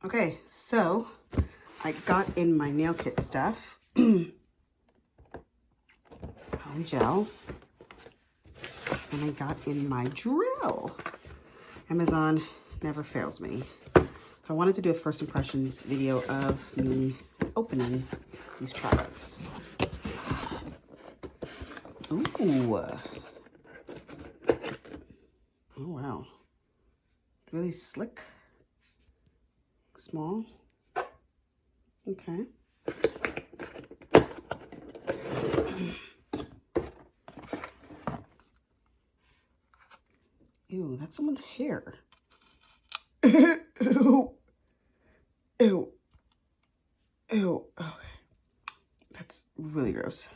Okay, so I got in my nail kit stuff. Poly gel. And I got in my drill. Amazon never fails me. I wanted to do a first impressions video of me opening these products. Ooh. Oh, wow. Really slick. Small. Okay. Ew, that's someone's hair. Ew. Ew. Ew. Okay. That's really gross.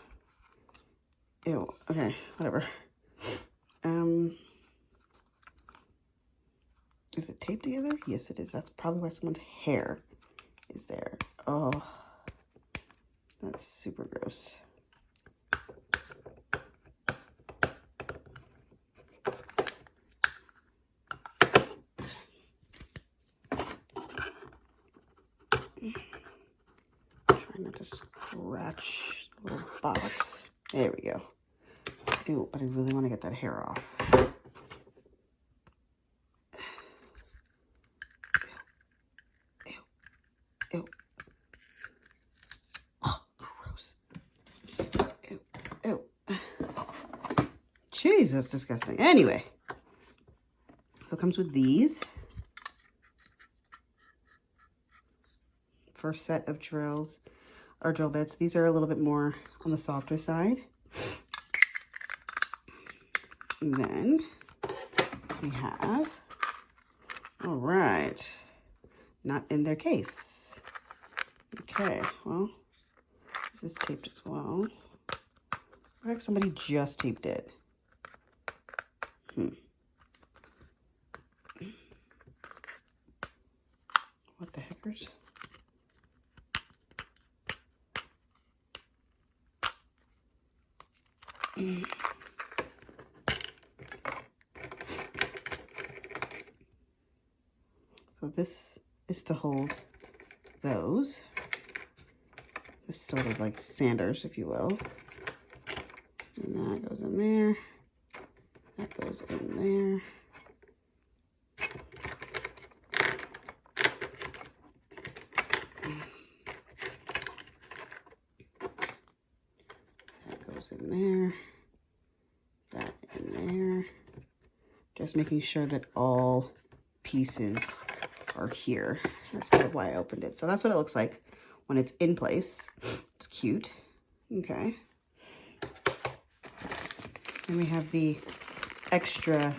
Ew. Okay, whatever. Is it taped together? Yes, it is. That's probably why someone's hair is there. Oh, that's super gross. Try not to scratch the little box. There we go. Ew, but I really want to get that hair off. Ew. Oh, gross. Ew. Ew. Jeez, that's disgusting. Anyway, so it comes with these. First set of drills, or drill bits. These are a little bit more on the softer side. And then we have, all right, not in their case. Okay, well, this is taped as well. Looks like somebody just taped it. What the heckers? So this is to hold those. This sort of like sanders, if you will. And that goes in there. That goes in there. That goes in there. That in there. Just making sure that all pieces are here. That's kind of why I opened it. So that's what it looks like when it's in place. It's cute. Okay. And we have the extra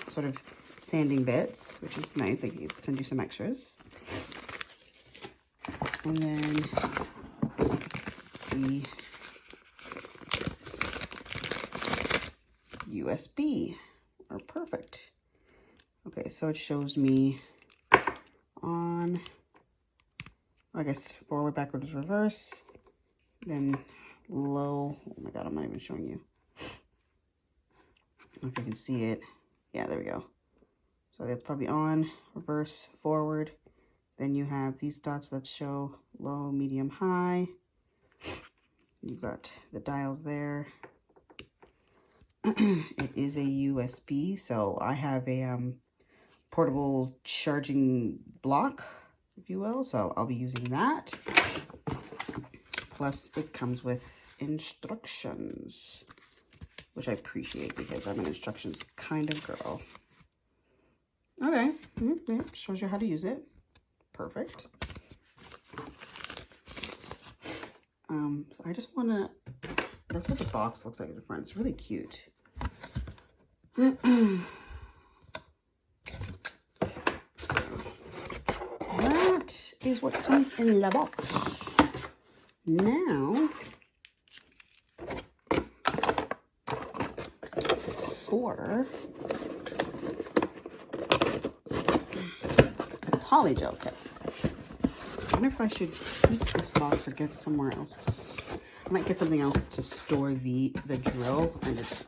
sort of sanding bits, which is nice. They send you some extras. And then the USB are perfect. Okay, so it shows me on, I guess, forward, backwards, reverse, then low. Oh my God, I'm not even showing you. I don't know if you can see it. Yeah, there we go. So that's probably on, reverse, forward. Then you have these dots that show low, medium, high. You've got the dials there. It is a USB, so I have a portable charging block, if you will. So I'll be using that. Plus, it comes with instructions, which I appreciate because I'm an instructions kind of girl. Okay, shows you how to use it. Perfect. I just want to, that's what the box looks like in the front. It's really cute. That is what comes in the box. Now, for poly gel kit. I wonder if I should keep this box or get somewhere else to. I might get something else to store the drill and its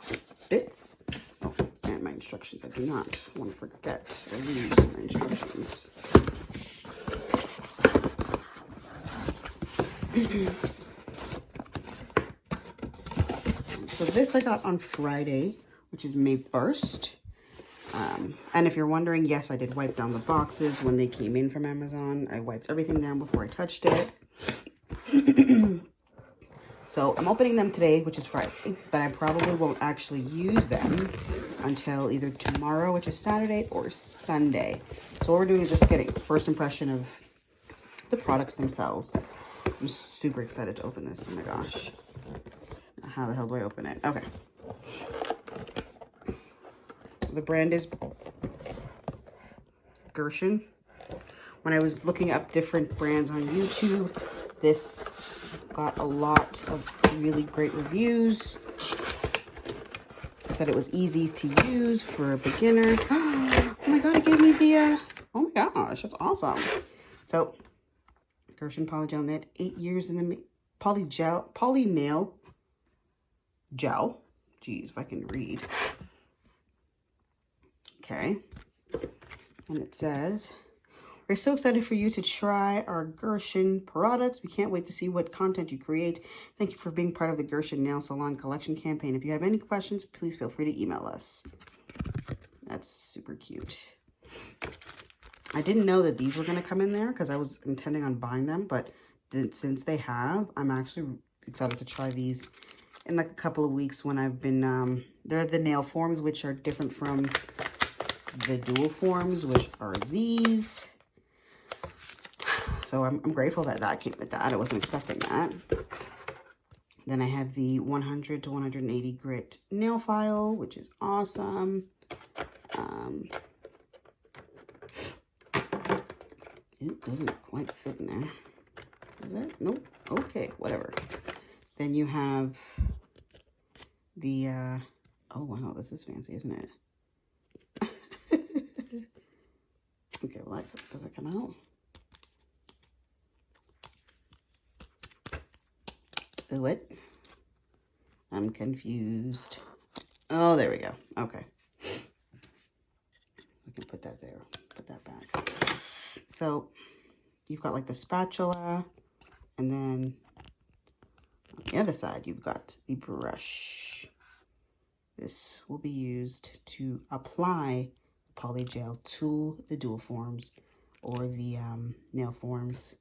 bits. Oh, and my instructions. I do not want to forget or lose my instructions. So this I got on Friday, which is May 1st. And if you're wondering, yes, I did wipe down the boxes when they came in from Amazon. I wiped everything down before I touched it. So I'm opening them today, which is Friday, but I probably won't actually use them until either tomorrow, which is Saturday, or Sunday. So what we're doing is just getting first impression of the products themselves. I'm super excited to open this. Oh my gosh. How the hell do I open it? Okay. The brand is Gershion. When I was looking up different brands on YouTube, this got a lot of really great reviews. Said it was easy to use for a beginner. Oh my god, it gave me the, oh my gosh, that's awesome. So, Gershion polygel knit, 8 years in the poly nail gel. Jeez, if I can read. Okay. And it says, we're so excited for you to try our Gershion products. We can't wait to see what content you create. Thank you for being part of the Gershion Nail Salon Collection campaign. If you have any questions, please feel free to email us. That's super cute. I didn't know that these were going to come in there because I was intending on buying them. But since they have, I'm actually excited to try these in like a couple of weeks when I've been... they're the nail forms, which are different from the dual forms, which are these. So I'm grateful that that came with that. I wasn't expecting that. Then I have the 100 to 180 grit nail file, which is awesome. It doesn't quite fit in there. Is it? Nope. Okay, whatever. Then you have the, oh wow, this is fancy, isn't it? Okay, well, does that come out? What? I'm confused. Oh, there we go. Okay. We can put that there. Put that back. So, you've got like the spatula, and then on the other side, you've got the brush. This will be used to apply the polygel to the dual forms or the nail forms.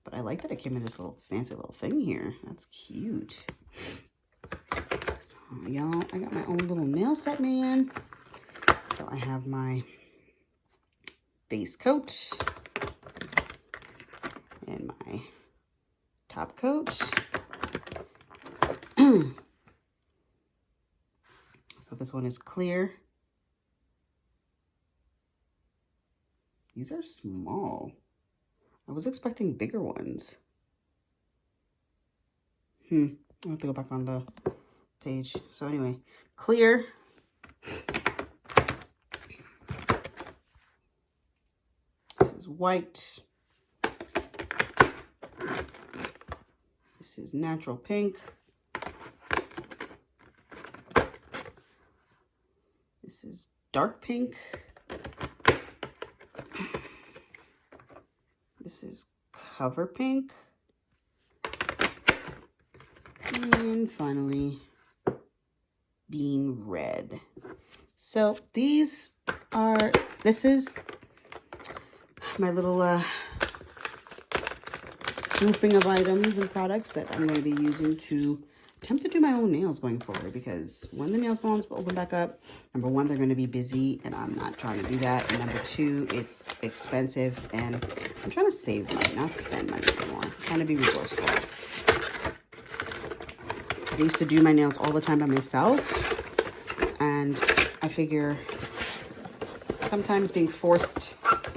But I like that it came in this little fancy little thing here. That's cute. Y'all, I got my own little nail set, man. So I have my base coat and my top coat. So this one is clear. These are small. I was expecting bigger ones. I have to go back on the page. So anyway, clear. This is white. This is natural pink. This is dark pink. This is cover pink. And finally, bean red. So these are, this is my little grouping of items and products that I'm going to be using to attempt to do my own nails going forward, because when the nail salons open back up, number one, they're going to be busy and I'm not trying to do that. And number two, it's expensive and I'm trying to save money, not spend money anymore. I'm trying to be resourceful. I used to do my nails all the time by myself, and I figure sometimes being forced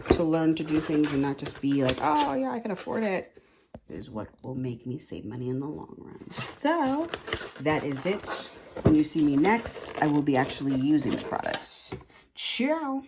to learn to do things and not just be like, oh yeah, I can afford it, is what will make me save money in the long run. So that is it. When you see me next, I will be actually using the products. Ciao.